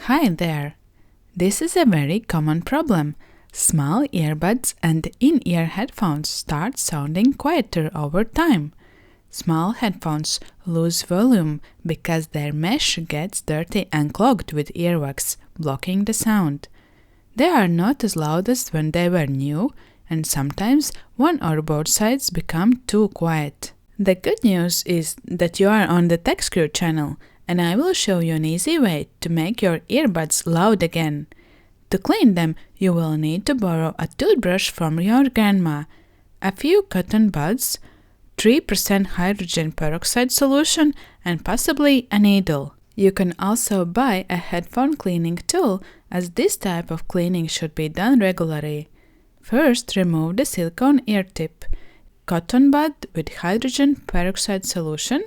Hi there! This is a very common problem. Small earbuds and in-ear headphones start sounding quieter over time. Small headphones lose volume because their mesh gets dirty and clogged with earwax, blocking the sound. They are not as loud as when they were new, and sometimes one or both sides become too quiet. The good news is that you are on the Tech Screw channel, and I will show you an easy way to make your earbuds loud again. To clean them, you will need to borrow a toothbrush from your grandma, a few cotton buds, 3% hydrogen peroxide solution, and possibly a needle. You can also buy a headphone cleaning tool, as this type of cleaning should be done regularly. First, remove the silicone ear tip. Cotton bud with hydrogen peroxide solution.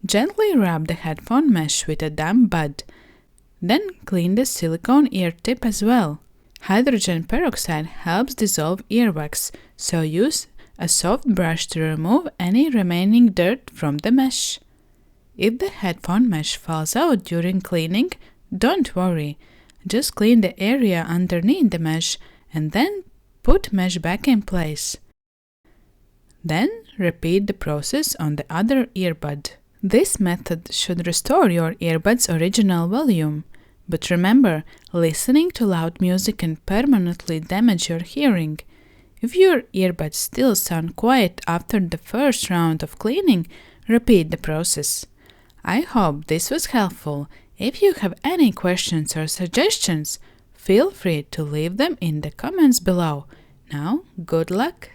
Gently rub the headphone mesh with a damp bud. Then clean the silicone ear tip as well. Hydrogen peroxide helps dissolve earwax, so use a soft brush to remove any remaining dirt from the mesh. If the headphone mesh falls out during cleaning, don't worry. Just clean the area underneath the mesh and then put mesh back in place. Then repeat the process on the other earbud. This method should restore your earbud's original volume. But remember, listening to loud music can permanently damage your hearing. If your earbuds still sound quiet after the first round of cleaning, repeat the process. I hope this was helpful. If you have any questions or suggestions, feel free to leave them in the comments below. Now, good luck!